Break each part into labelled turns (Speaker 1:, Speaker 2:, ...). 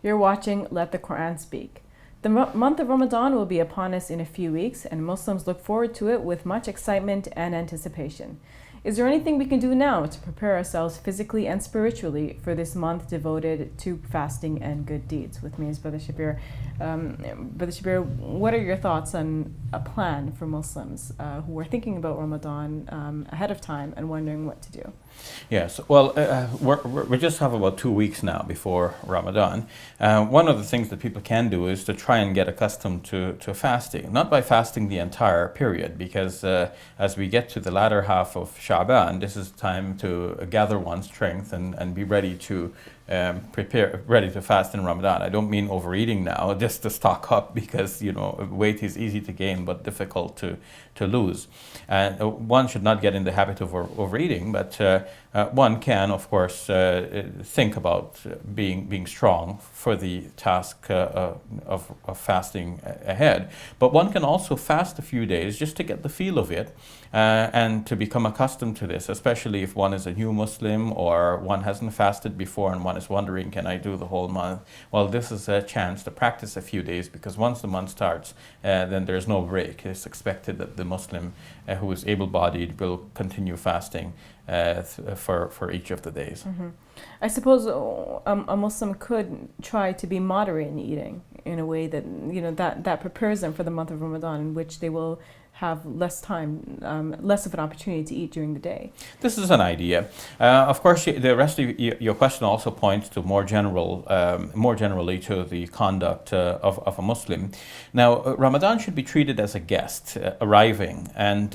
Speaker 1: You're watching Let the Quran Speak. The month of Ramadan will be upon us in a few weeks, and Muslims look forward to it with much excitement and anticipation. Is there anything we can do now to prepare ourselves physically and spiritually for this month devoted to fasting and good deeds? With me is Brother Shabir. Brother Shabir, what are your thoughts on a plan for Muslims who are thinking about Ramadan ahead of time and wondering what to do?
Speaker 2: Yes, well, we just have about 2 weeks now before Ramadan. One of the things that people can do is to try and get accustomed to fasting, not by fasting the entire period, because as we get to the latter half of Sha'ban, this is time to gather one's strength and be ready to ready to fast in Ramadan. I don't mean overeating now, just to stock up, because weight is easy to gain but difficult to lose. And one should not get in the habit of overeating, but one can, of course, think about being strong for the task of fasting ahead. But one can also fast a few days just to get the feel of it and to become accustomed to this, especially if one is a new Muslim or one hasn't fasted before and one is wondering, can I do the whole month? Well, this is a chance to practice a few days, because once the month starts, then there's no break. It's expected that the Muslim who is able-bodied will continue fasting for each of the days.
Speaker 1: Mm-hmm. I suppose a Muslim could try to be moderate in eating in a way that that prepares them for the month of Ramadan, in which they will have less time, less of an opportunity to eat during the day.
Speaker 2: This is an idea. Of course, the rest of your question also points to more generally to the conduct of a Muslim. Now, Ramadan should be treated as a guest arriving, and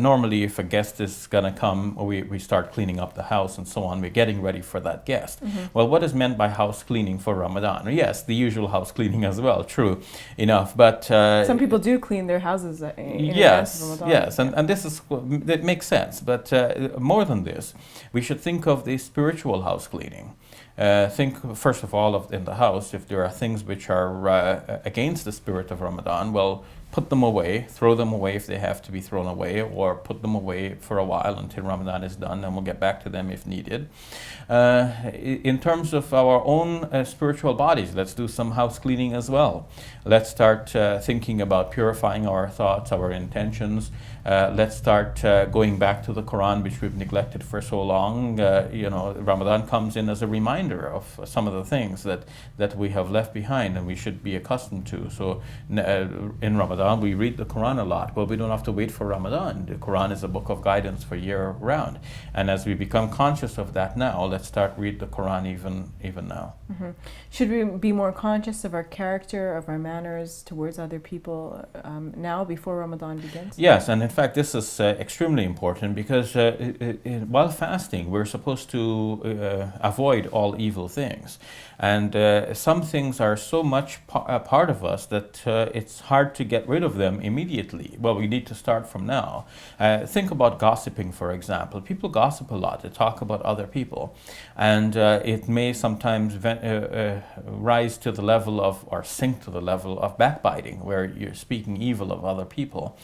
Speaker 2: normally if a guest is going to come, we start cleaning up the house and so on. We're getting ready for that guest. Mm-hmm. Well, what is meant by house cleaning for Ramadan? Yes, the usual house cleaning as well, true enough, but
Speaker 1: some people do clean their houses
Speaker 2: Yes, and that makes sense. But more than this, we should think of the spiritual house cleaning. Think first of all in the house, if there are things which are against the spirit of Ramadan, well, put them away, throw them away if they have to be thrown away, or put them away for a while until Ramadan is done, and we'll get back to them if needed. In terms of our own spiritual bodies, let's do some house cleaning as well. Let's start thinking about purifying our thoughts, our intentions. Let's start going back to the Quran, which we've neglected for so long. Ramadan comes in as a reminder of some of the things that we have left behind and we should be accustomed to. So in Ramadan, we read the Quran a lot, but we don't have to wait for Ramadan. The Quran is a book of guidance for year round. And as we become conscious of that now, let's start read the Quran even now.
Speaker 1: Mm-hmm. Should we be more conscious of our character, of our manners towards other people now, before Ramadan begins?
Speaker 2: Yes, and in fact, this is extremely important, because while fasting, we're supposed to avoid all evil things. And some things are so much a part of us that it's hard to get rid of them immediately. Well, we need to start from now. Think about gossiping, for example. People gossip a lot. They talk about other people. And it may sometimes rise to the level of, or sink to the level of backbiting, where you're speaking evil of other people,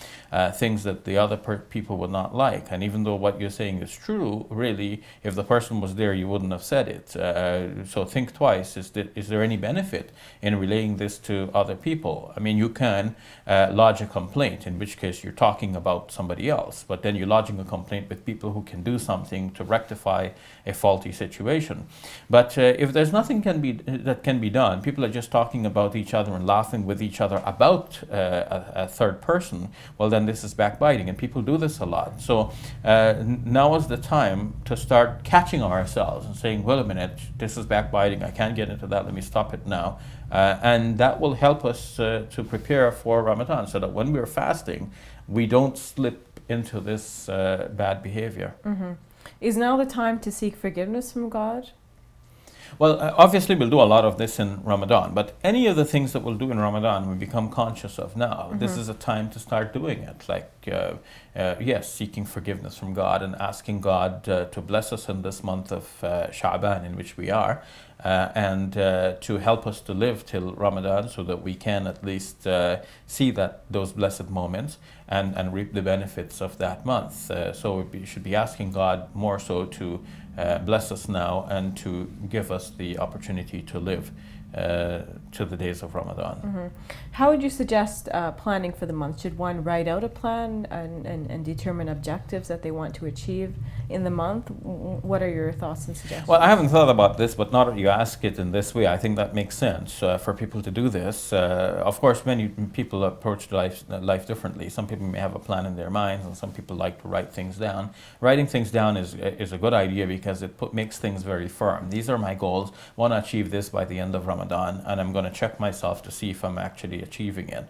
Speaker 2: things that the other people would not like. And even though what you're saying is true, really, if the person was there, you wouldn't have said it. So think twice. Is there any benefit in relaying this to other people? I mean, you can lodge a complaint, in which case you're talking about somebody else, but then you're lodging a complaint with people who can do something to rectify a faulty situation. But if there's nothing that can be done, people are just talking about each other and laughing with each other about a third person, well, then this is backbiting, and people do this a lot. So now is the time to start catching ourselves and saying, well, a minute, this is backbiting, I can't get into that, let me stop it now. And that will help us to prepare for Ramadan, so that when we're fasting, we don't slip into this bad behavior.
Speaker 1: Mm-hmm. Is now the time to seek forgiveness from God?
Speaker 2: Well, obviously we'll do a lot of this in Ramadan, but any of the things that we'll do in Ramadan we become conscious of now. Mm-hmm. This is a time to start doing it, like yes, seeking forgiveness from God and asking God to bless us in this month of Sha'ban in which we are, and to help us to live till Ramadan so that we can at least see those blessed moments and reap the benefits of that month. So we should be asking God more so to bless us now and to give us the opportunity to live to the days of Ramadan.
Speaker 1: Mm-hmm. How would you suggest planning for the month? Should one write out a plan and determine objectives that they want to achieve in the month? What are your thoughts and suggestions?
Speaker 2: Well, I haven't thought about this, but now that you ask it in this way, I think that makes sense for people to do this. Of course, many people approach life differently. Some people may have a plan in their minds, and some people like to write things down. Writing things down is a good idea because it makes things very firm. These are my goals. I want to achieve this by the end of Ramadan, and I'm going to check myself to see if I'm actually achieving it.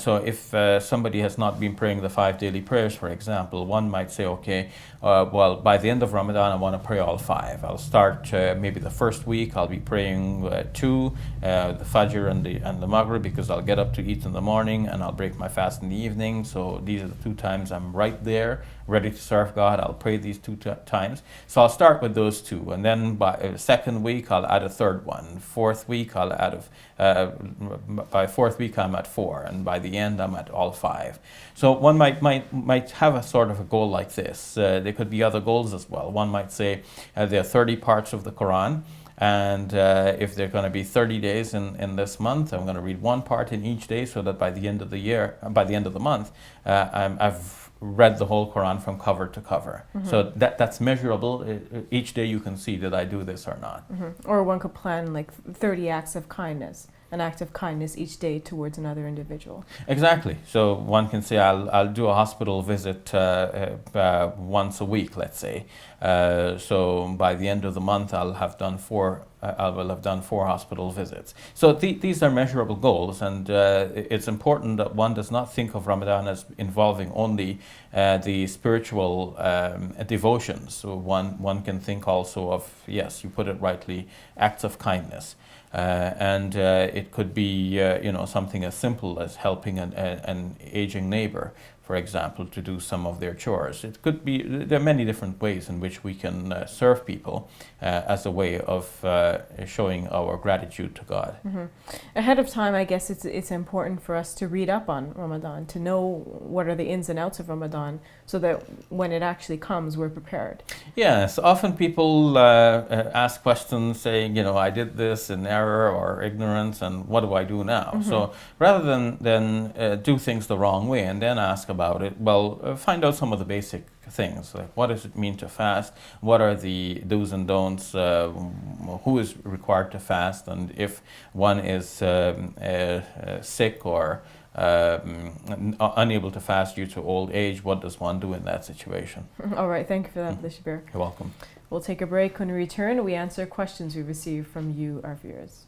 Speaker 2: So if somebody has not been praying the 5 daily prayers, for example, one might say, okay, well, by the end of Ramadan, I want to pray all 5. I'll start maybe the first week, I'll be praying 2, the Fajr and the Maghrib, because I'll get up to eat in the morning and I'll break my fast in the evening. So these are the 2 times I'm right there, ready to serve God. I'll pray these 2 times. So I'll start with those 2. And then by second week, I'll add a third one. Fourth week, I'll add by fourth week, I'm at 4. And by the end, I'm at all 5. So one might have a sort of a goal like this. There could be other goals as well. One might say there are 30 parts of the Quran. And if there are going to be 30 days in this month, I'm going to read 1 part in each day so that by the end of the year, by the end of the month, I've read the whole Quran from cover to cover. Mm-hmm. So that's measurable. Each day you can see, did I do this or not?
Speaker 1: Mm-hmm. Or one could plan like 30 acts of kindness, an act of kindness each day towards another individual.
Speaker 2: Exactly. So one can say, I'll do a hospital visit once a week, let's say. So by the end of the month, I will have done 4 hospital visits. So these are measurable goals, and it's important that one does not think of Ramadan as involving only the spiritual devotions. So one can think also of, yes, you put it rightly, acts of kindness. And it could be something as simple as helping an aging neighbor, for example, to do some of their chores. It could be, there are many different ways in which we can serve people as a way of showing our gratitude to God.
Speaker 1: Mm-hmm. Ahead of time, I guess it's important for us to read up on Ramadan, to know what are the ins and outs of Ramadan, so that when it actually comes, we're prepared.
Speaker 2: Yes, often people ask questions saying, I did this in error or ignorance, and what do I do now? Mm-hmm. So rather than do things the wrong way and then ask about it, find out some of the basic things, like what does it mean to fast, what are the do's and don'ts, who is required to fast, and if one is sick or unable to fast due to old age, what does one do in that situation?
Speaker 1: All right, thank you for that, Shabir.
Speaker 2: You're welcome.
Speaker 1: We'll take a break. When we return, we answer questions we receive from you, our viewers.